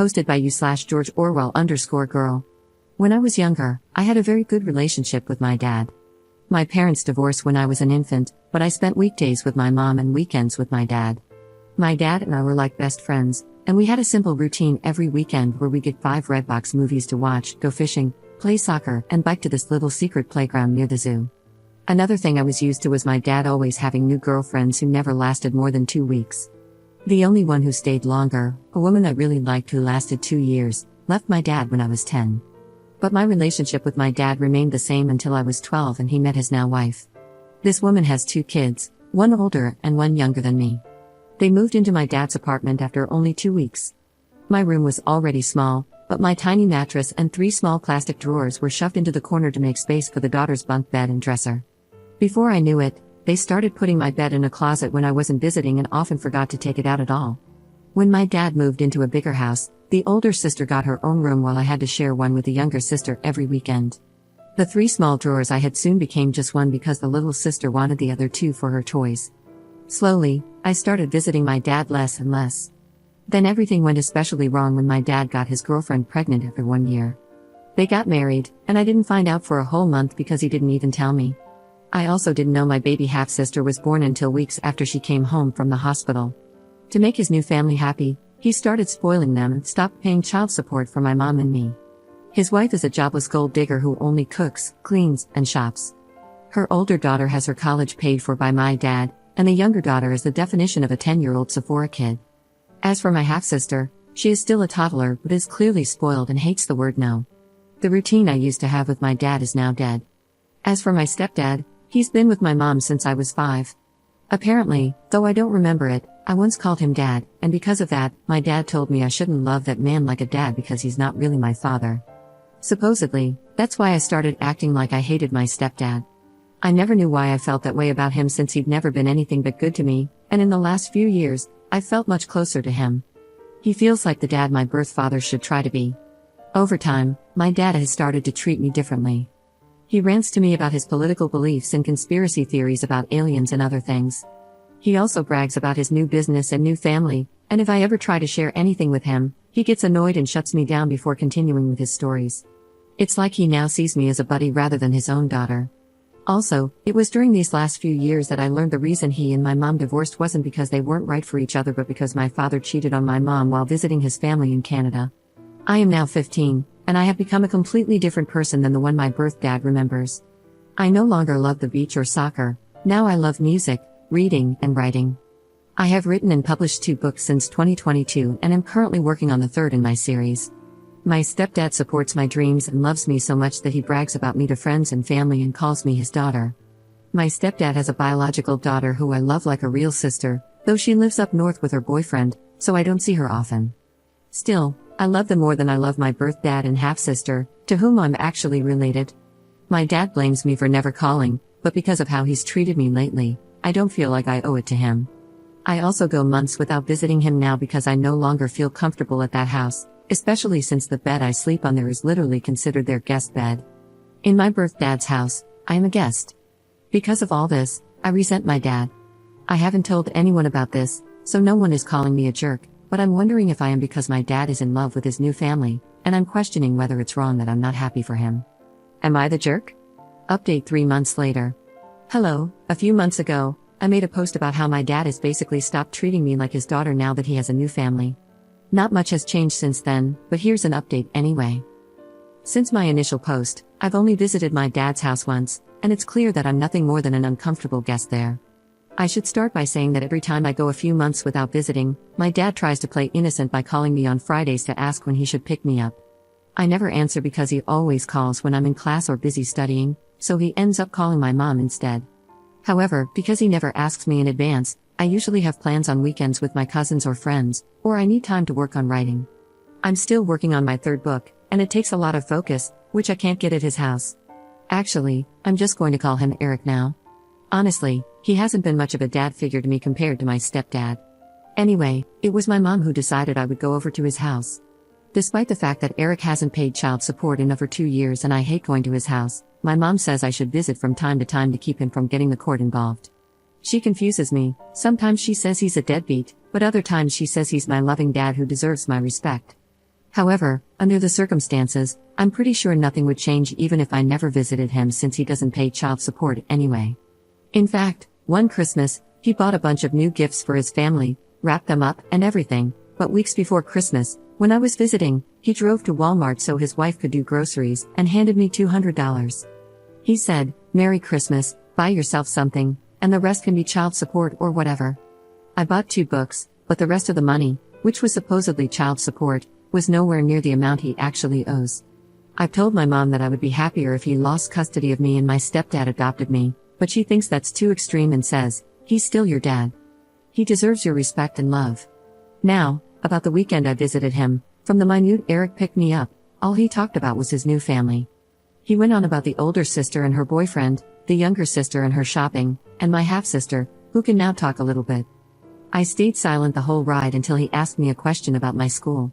Posted by you/George Orwell_girl. When I was younger, I had a very good relationship with my dad. My parents divorced when I was an infant, but I spent weekdays with my mom and weekends with my dad. My dad and I were like best friends, and we had a simple routine every weekend where we get 5 Redbox movies to watch, go fishing, play soccer, and bike to this little secret playground near the zoo. Another thing I was used to was my dad always having new girlfriends who never lasted more than 2 weeks. The only one who stayed longer, a woman I really liked who lasted 2 years, left my dad when I was 10. But my relationship with my dad remained the same until I was 12 and he met his now wife. This woman has 2 kids, one older and one younger than me. They moved into my dad's apartment after only 2 weeks. My room was already small, but my tiny mattress and 3 small plastic drawers were shoved into the corner to make space for the daughter's bunk bed and dresser. Before I knew it, they started putting my bed in a closet when I wasn't visiting and often forgot to take it out at all. When my dad moved into a bigger house, the older sister got her own room while I had to share one with the younger sister every weekend. The 3 small drawers I had soon became just one because the little sister wanted the other 2 for her toys. Slowly, I started visiting my dad less and less. Then everything went especially wrong when my dad got his girlfriend pregnant after 1 year. They got married, and I didn't find out for a whole month because he didn't even tell me. I also didn't know my baby half-sister was born until weeks after she came home from the hospital. To make his new family happy, he started spoiling them and stopped paying child support for my mom and me. His wife is a jobless gold digger who only cooks, cleans, and shops. Her older daughter has her college paid for by my dad, and the younger daughter is the definition of a 10-year-old Sephora kid. As for my half-sister, she is still a toddler but is clearly spoiled and hates the word no. The routine I used to have with my dad is now dead. As for my stepdad, he's been with my mom since I was 5. Apparently, though I don't remember it, I once called him dad, and because of that, my dad told me I shouldn't love that man like a dad because he's not really my father. Supposedly, that's why I started acting like I hated my stepdad. I never knew why I felt that way about him since he'd never been anything but good to me, and in the last few years, I felt much closer to him. He feels like the dad my birth father should try to be. Over time, my dad has started to treat me differently. He rants to me about his political beliefs and conspiracy theories about aliens and other things. He also brags about his new business and new family, and if I ever try to share anything with him, he gets annoyed and shuts me down before continuing with his stories. It's like he now sees me as a buddy rather than his own daughter. Also, it was during these last few years that I learned the reason he and my mom divorced wasn't because they weren't right for each other but because my father cheated on my mom while visiting his family in Canada. I am now 15, and I have become a completely different person than the one my birth dad remembers. I no longer love the beach or soccer, now I love music, reading, and writing. I have written and published 2 books since 2022 and am currently working on the 3rd in my series. My stepdad supports my dreams and loves me so much that he brags about me to friends and family and calls me his daughter. My stepdad has a biological daughter who I love like a real sister, though she lives up north with her boyfriend, so I don't see her often. Still, I love them more than I love my birth dad and half-sister, to whom I'm actually related. My dad blames me for never calling, but because of how he's treated me lately, I don't feel like I owe it to him. I also go months without visiting him now because I no longer feel comfortable at that house, especially since the bed I sleep on there is literally considered their guest bed. In my birth dad's house, I am a guest. Because of all this, I resent my dad. I haven't told anyone about this, so no one is calling me a jerk, but I'm wondering if I am because my dad is in love with his new family, and I'm questioning whether it's wrong that I'm not happy for him. Am I the jerk? Update 3 months later. Hello, a few months ago, I made a post about how my dad has basically stopped treating me like his daughter now that he has a new family. Not much has changed since then, but here's an update anyway. Since my initial post, I've only visited my dad's house once, and it's clear that I'm nothing more than an uncomfortable guest there. I should start by saying that every time I go a few months without visiting, my dad tries to play innocent by calling me on Fridays to ask when he should pick me up. I never answer because he always calls when I'm in class or busy studying, so he ends up calling my mom instead. However, because he never asks me in advance, I usually have plans on weekends with my cousins or friends, or I need time to work on writing. I'm still working on my 3rd book, and it takes a lot of focus, which I can't get at his house. Actually, I'm just going to call him Eric now. Honestly, he hasn't been much of a dad figure to me compared to my stepdad. Anyway, it was my mom who decided I would go over to his house. Despite the fact that Eric hasn't paid child support in over 2 years and I hate going to his house, my mom says I should visit from time to time to keep him from getting the court involved. She confuses me, sometimes she says he's a deadbeat, but other times she says he's my loving dad who deserves my respect. However, under the circumstances, I'm pretty sure nothing would change even if I never visited him since he doesn't pay child support anyway. In fact, one Christmas, he bought a bunch of new gifts for his family, wrapped them up and everything, but weeks before Christmas, when I was visiting, he drove to Walmart so his wife could do groceries and handed me $200. He said, "Merry Christmas, buy yourself something, and the rest can be child support or whatever." I bought 2 books, but the rest of the money, which was supposedly child support, was nowhere near the amount he actually owes. I've told my mom that I would be happier if he lost custody of me and my stepdad adopted me, but she thinks that's too extreme and says, "He's still your dad. He deserves your respect and love." Now, about the weekend I visited him, from the minute Eric picked me up, all he talked about was his new family. He went on about the older sister and her boyfriend, the younger sister and her shopping, and my half-sister, who can now talk a little bit. I stayed silent the whole ride until he asked me a question about my school.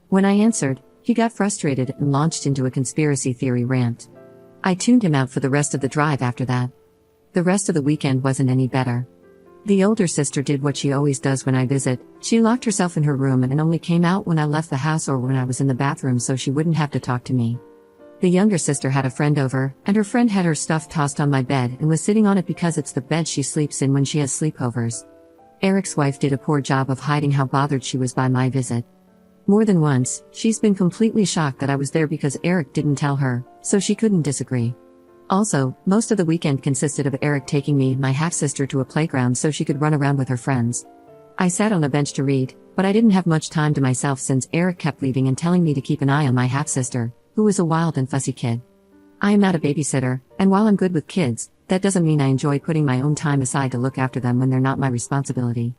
When I answered, he got frustrated and launched into a conspiracy theory rant. I tuned him out for the rest of the drive after that. The rest of the weekend wasn't any better. The older sister did what she always does when I visit. She locked herself in her room and only came out when I left the house or when I was in the bathroom so she wouldn't have to talk to me. The younger sister had a friend over, and her friend had her stuff tossed on my bed and was sitting on it because it's the bed she sleeps in when she has sleepovers. Eric's wife did a poor job of hiding how bothered she was by my visit. More than once, she's been completely shocked that I was there because Eric didn't tell her, so she couldn't disagree. Also, most of the weekend consisted of Eric taking me and my half-sister to a playground so she could run around with her friends. I sat on a bench to read, but I didn't have much time to myself since Eric kept leaving and telling me to keep an eye on my half-sister, who was a wild and fussy kid. I am not a babysitter, and while I'm good with kids, that doesn't mean I enjoy putting my own time aside to look after them when they're not my responsibility.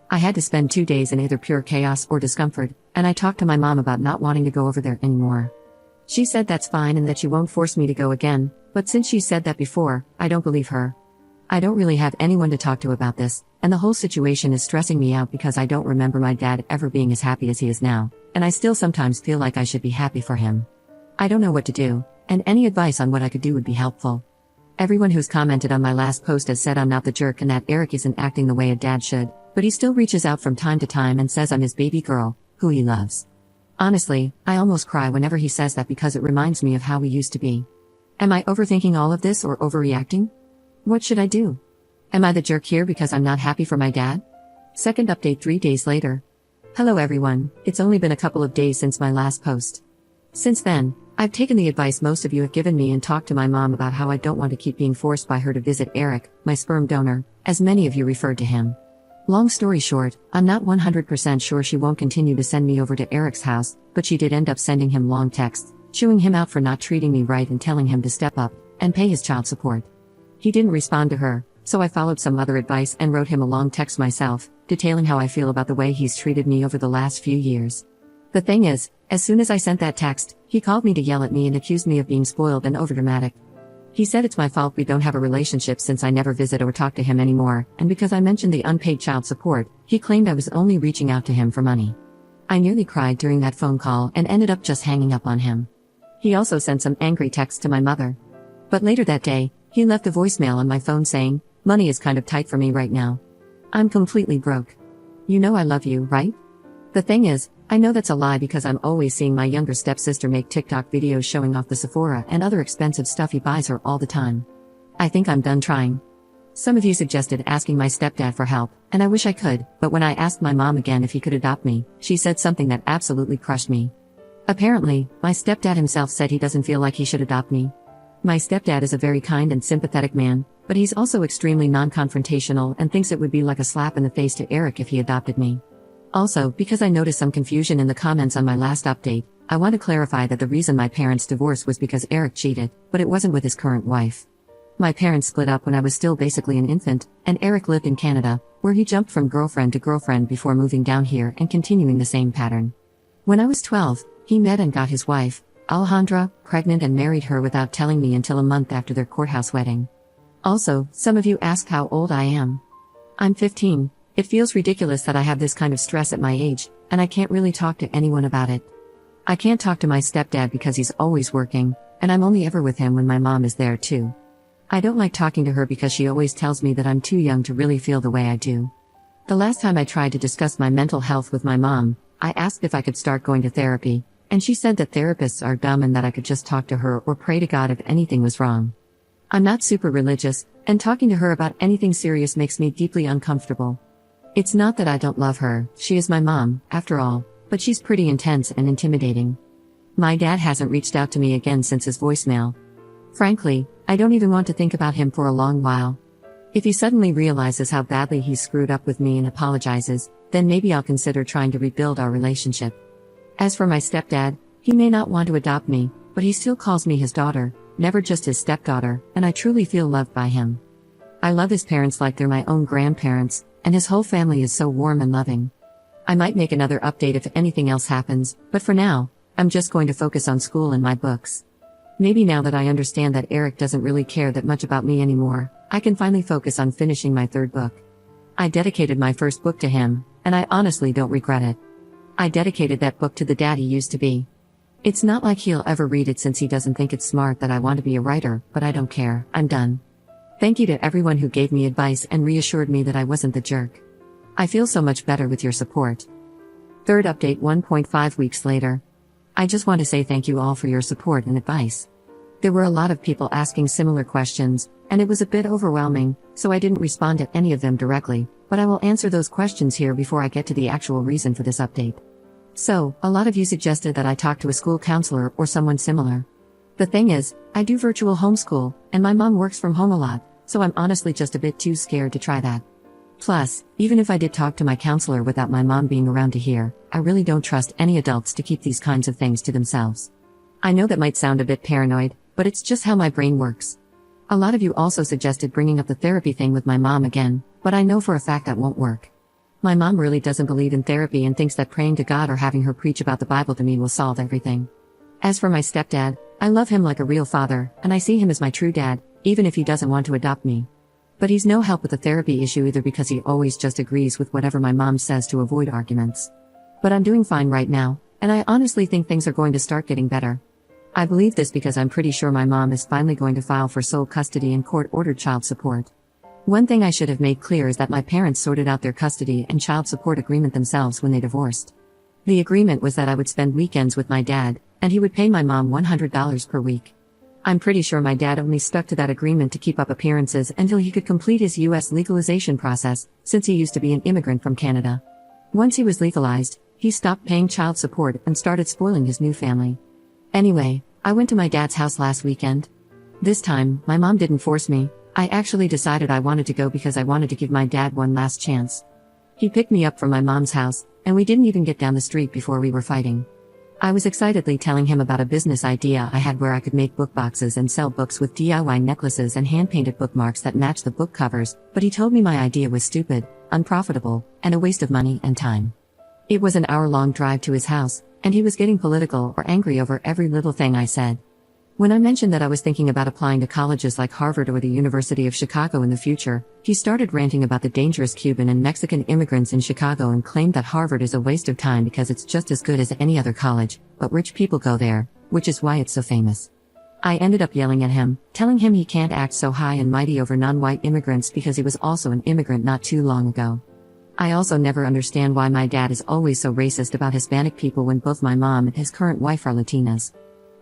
I had to spend 2 days in either pure chaos or discomfort, and I talked to my mom about not wanting to go over there anymore. She said that's fine and that she won't force me to go again, but since she said that before, I don't believe her. I don't really have anyone to talk to about this, and the whole situation is stressing me out because I don't remember my dad ever being as happy as he is now, and I still sometimes feel like I should be happy for him. I don't know what to do, and any advice on what I could do would be helpful. Everyone who's commented on my last post has said I'm not the jerk and that Eric isn't acting the way a dad should, but he still reaches out from time to time and says I'm his baby girl, who he loves. Honestly, I almost cry whenever he says that because it reminds me of how we used to be. Am I overthinking all of this or overreacting? What should I do? Am I the jerk here because I'm not happy for my dad? Second update 3 days later. Hello everyone, it's only been a couple of days since my last post. Since then, I've taken the advice most of you have given me and talked to my mom about how I don't want to keep being forced by her to visit Eric, my sperm donor, as many of you referred to him. Long story short, I'm not 100% sure she won't continue to send me over to Eric's house, but she did end up sending him long texts, chewing him out for not treating me right and telling him to step up and pay his child support. He didn't respond to her, so I followed some other advice and wrote him a long text myself, detailing how I feel about the way he's treated me over the last few years. The thing is, as soon as I sent that text, he called me to yell at me and accused me of being spoiled and overdramatic. He said it's my fault we don't have a relationship since I never visit or talk to him anymore, and because I mentioned the unpaid child support, he claimed I was only reaching out to him for money. I nearly cried during that phone call and ended up just hanging up on him. He also sent some angry texts to my mother. But later that day, he left a voicemail on my phone saying, "Money is kind of tight for me right now. I'm completely broke. You know I love you, right?" The thing is, I know that's a lie because I'm always seeing my younger stepsister make TikTok videos showing off the Sephora and other expensive stuff he buys her all the time. I think I'm done trying. Some of you suggested asking my stepdad for help, and I wish I could, but when I asked my mom again if he could adopt me, she said something that absolutely crushed me. Apparently, my stepdad himself said he doesn't feel like he should adopt me. My stepdad is a very kind and sympathetic man, but he's also extremely non-confrontational and thinks it would be like a slap in the face to Eric if he adopted me. Also, because I noticed some confusion in the comments on my last update, I want to clarify that the reason my parents divorced was because Eric cheated, but it wasn't with his current wife. My parents split up when I was still basically an infant, and Eric lived in Canada, where he jumped from girlfriend to girlfriend before moving down here and continuing the same pattern. When I was 12, he met and got his wife, Alejandra, pregnant and married her without telling me until a month after their courthouse wedding. Also, some of you asked how old I am. I'm 15. It feels ridiculous that I have this kind of stress at my age, and I can't really talk to anyone about it. I can't talk to my stepdad because he's always working, and I'm only ever with him when my mom is there too. I don't like talking to her because she always tells me that I'm too young to really feel the way I do. The last time I tried to discuss my mental health with my mom, I asked if I could start going to therapy, and she said that therapists are dumb and that I could just talk to her or pray to God if anything was wrong. I'm not super religious, and talking to her about anything serious makes me deeply uncomfortable. It's not that I don't love her, she is my mom, after all, but she's pretty intense and intimidating. My dad hasn't reached out to me again since his voicemail. Frankly, I don't even want to think about him for a long while. If he suddenly realizes how badly he screwed up with me and apologizes, then maybe I'll consider trying to rebuild our relationship. As for my stepdad, he may not want to adopt me, but he still calls me his daughter, never just his stepdaughter, and I truly feel loved by him. I love his parents like they're my own grandparents, and his whole family is so warm and loving. I might make another update if anything else happens, but for now, I'm just going to focus on school and my books. Maybe now that I understand that Eric doesn't really care that much about me anymore, I can finally focus on finishing my third book. I dedicated my first book to him, and I honestly don't regret it. I dedicated that book to the dad he used to be. It's not like he'll ever read it since he doesn't think it's smart that I want to be a writer, but I don't care, I'm done. Thank you to everyone who gave me advice and reassured me that I wasn't the jerk. I feel so much better with your support. Third update 1.5 weeks later. I just want to say thank you all for your support and advice. There were a lot of people asking similar questions, and it was a bit overwhelming, so I didn't respond to any of them directly, but I will answer those questions here before I get to the actual reason for this update. So, a lot of you suggested that I talk to a school counselor or someone similar. The thing is, I do virtual homeschool, and my mom works from home a lot, so I'm honestly just a bit too scared to try that. Plus, even if I did talk to my counselor without my mom being around to hear, I really don't trust any adults to keep these kinds of things to themselves. I know that might sound a bit paranoid, but it's just how my brain works. A lot of you also suggested bringing up the therapy thing with my mom again, but I know for a fact that won't work. My mom really doesn't believe in therapy and thinks that praying to God or having her preach about the Bible to me will solve everything. As for my stepdad, I love him like a real father, and I see him as my true dad, even if he doesn't want to adopt me. But he's no help with the therapy issue either because he always just agrees with whatever my mom says to avoid arguments. But I'm doing fine right now, and I honestly think things are going to start getting better. I believe this because I'm pretty sure my mom is finally going to file for sole custody and court-ordered child support. One thing I should have made clear is that my parents sorted out their custody and child support agreement themselves when they divorced. The agreement was that I would spend weekends with my dad, and he would pay my mom $100 per week. I'm pretty sure my dad only stuck to that agreement to keep up appearances until he could complete his US legalization process, since he used to be an immigrant from Canada. Once he was legalized, he stopped paying child support and started spoiling his new family. Anyway, I went to my dad's house last weekend. This time, my mom didn't force me. I actually decided I wanted to go because I wanted to give my dad one last chance. He picked me up from my mom's house, and we didn't even get down the street before we were fighting. I was excitedly telling him about a business idea I had where I could make book boxes and sell books with DIY necklaces and hand-painted bookmarks that match the book covers, but he told me my idea was stupid, unprofitable, and a waste of money and time. It was an hour-long drive to his house, and he was getting political or angry over every little thing I said. When I mentioned that I was thinking about applying to colleges like Harvard or the University of Chicago in the future, he started ranting about the dangerous Cuban and Mexican immigrants in Chicago and claimed that Harvard is a waste of time because it's just as good as any other college, but rich people go there, which is why it's so famous. I ended up yelling at him, telling him he can't act so high and mighty over non-white immigrants because he was also an immigrant not too long ago. I also never understand why my dad is always so racist about Hispanic people when both my mom and his current wife are Latinas.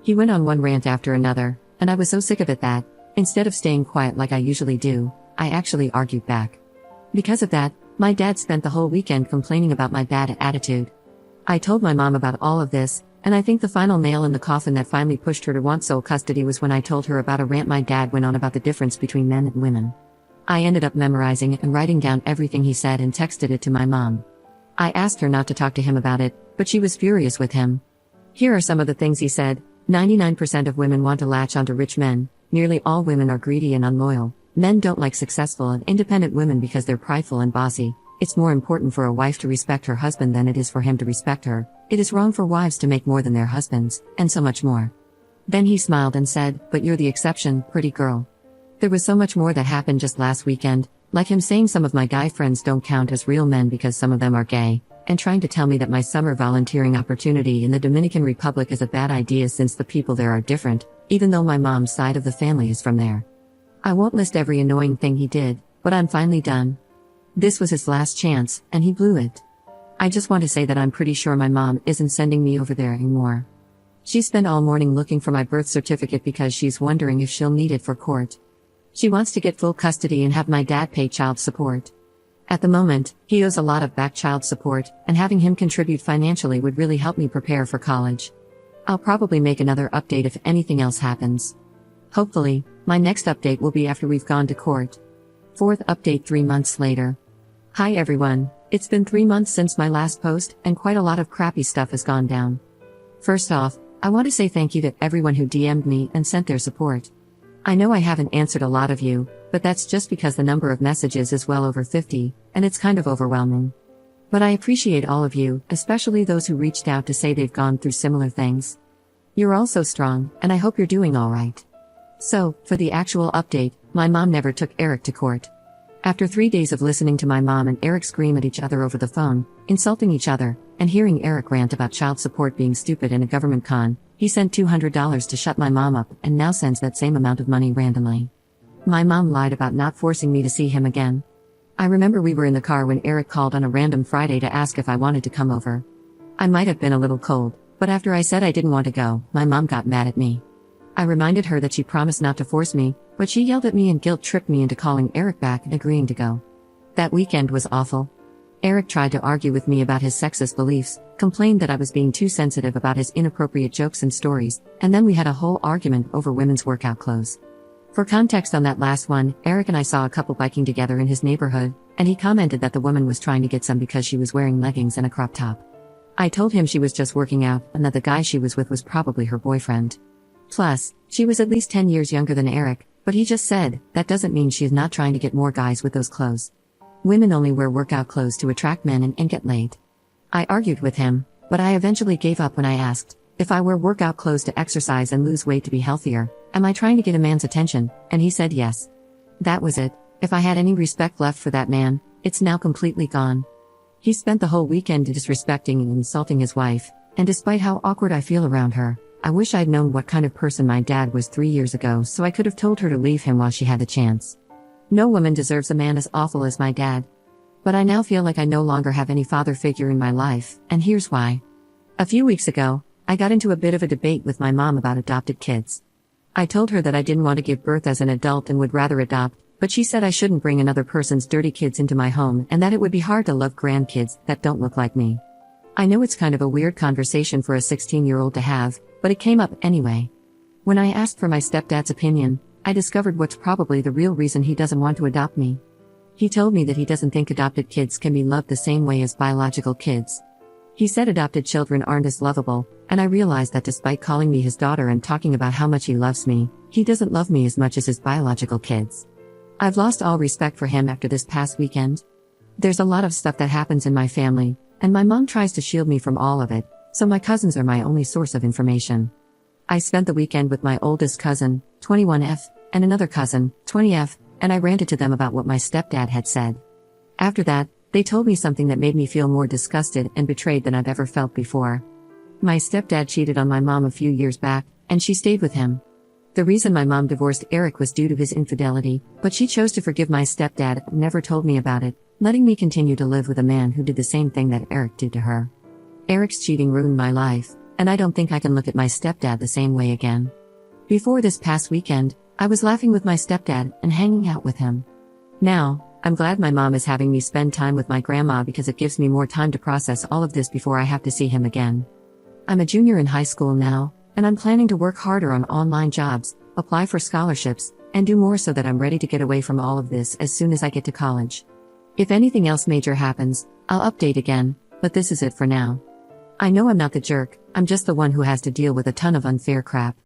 He went on one rant after another, and I was so sick of it that, instead of staying quiet like I usually do, I actually argued back. Because of that, my dad spent the whole weekend complaining about my bad attitude. I told my mom about all of this, and I think the final nail in the coffin that finally pushed her to want sole custody was when I told her about a rant my dad went on about the difference between men and women. I ended up memorizing and writing down everything he said and texted it to my mom. I asked her not to talk to him about it, but she was furious with him. Here are some of the things he said. 99% of women want to latch onto rich men, nearly all women are greedy and unloyal, men don't like successful and independent women because they're prideful and bossy, it's more important for a wife to respect her husband than it is for him to respect her, it is wrong for wives to make more than their husbands, and so much more. Then he smiled and said, "But you're the exception, pretty girl." There was so much more that happened just last weekend, like him saying some of my guy friends don't count as real men because some of them are gay, and trying to tell me that my summer volunteering opportunity in the Dominican Republic is a bad idea since the people there are different, even though my mom's side of the family is from there. I won't list every annoying thing he did, but I'm finally done. This was his last chance, and he blew it. I just want to say that I'm pretty sure my mom isn't sending me over there anymore. She spent all morning looking for my birth certificate because she's wondering if she'll need it for court. She wants to get full custody and have my dad pay child support. At the moment, he owes a lot of back child support, and having him contribute financially would really help me prepare for college. I'll probably make another update if anything else happens. Hopefully, my next update will be after we've gone to court. Fourth update 3 months later. Hi everyone, it's been 3 months since my last post, and quite a lot of crappy stuff has gone down. First off, I want to say thank you to everyone who DM'd me and sent their support. I know I haven't answered a lot of you, but that's just because the number of messages is well over 50, and it's kind of overwhelming. But I appreciate all of you, especially those who reached out to say they've gone through similar things. You're all so strong, and I hope you're doing alright. So, for the actual update, my mom never took Eric to court. After 3 days of listening to my mom and Eric scream at each other over the phone, insulting each other, and hearing Eric rant about child support being stupid and a government con, he sent $200 to shut my mom up and now sends that same amount of money randomly. My mom lied about not forcing me to see him again. I remember we were in the car when Eric called on a random Friday to ask if I wanted to come over. I might have been a little cold, but after I said I didn't want to go, my mom got mad at me. I reminded her that she promised not to force me, but she yelled at me and guilt-tripped me into calling Eric back and agreeing to go. That weekend was awful. Eric tried to argue with me about his sexist beliefs, complained that I was being too sensitive about his inappropriate jokes and stories, and then we had a whole argument over women's workout clothes. For context on that last one, Eric and I saw a couple biking together in his neighborhood, and he commented that the woman was trying to get some because she was wearing leggings and a crop top. I told him she was just working out and that the guy she was with was probably her boyfriend. Plus, she was at least 10 years younger than Eric, but he just said, that doesn't mean she's not trying to get more guys with those clothes. Women only wear workout clothes to attract men and get laid. I argued with him, but I eventually gave up when I asked, if I wear workout clothes to exercise and lose weight to be healthier, am I trying to get a man's attention? And he said yes. That was it. If I had any respect left for that man, it's now completely gone. He spent the whole weekend disrespecting and insulting his wife, and despite how awkward I feel around her, I wish I'd known what kind of person my dad was 3 years ago so I could have told her to leave him while she had the chance. No woman deserves a man as awful as my dad. But I now feel like I no longer have any father figure in my life, and here's why. A few weeks ago, I got into a bit of a debate with my mom about adopted kids. I told her that I didn't want to give birth as an adult and would rather adopt, but she said I shouldn't bring another person's dirty kids into my home and that it would be hard to love grandkids that don't look like me. I know it's kind of a weird conversation for a 16-year-old to have, but it came up anyway. When I asked for my stepdad's opinion, I discovered what's probably the real reason he doesn't want to adopt me. He told me that he doesn't think adopted kids can be loved the same way as biological kids. He said adopted children aren't as lovable, and I realized that despite calling me his daughter and talking about how much he loves me, he doesn't love me as much as his biological kids. I've lost all respect for him after this past weekend. There's a lot of stuff that happens in my family, and my mom tries to shield me from all of it, so my cousins are my only source of information. I spent the weekend with my oldest cousin, 21F, and another cousin, 20F, and I ranted to them about what my stepdad had said. After that, they told me something that made me feel more disgusted and betrayed than I've ever felt before. My stepdad cheated on my mom a few years back, and she stayed with him. The reason my mom divorced Eric was due to his infidelity, but she chose to forgive my stepdad and never told me about it, letting me continue to live with a man who did the same thing that Eric did to her. Eric's cheating ruined my life, and I don't think I can look at my stepdad the same way again. Before this past weekend, I was laughing with my stepdad and hanging out with him. Now, I'm glad my mom is having me spend time with my grandma because it gives me more time to process all of this before I have to see him again. I'm a junior in high school now, and I'm planning to work harder on online jobs, apply for scholarships, and do more so that I'm ready to get away from all of this as soon as I get to college. If anything else major happens, I'll update again, but this is it for now. I know I'm not the jerk, I'm just the one who has to deal with a ton of unfair crap.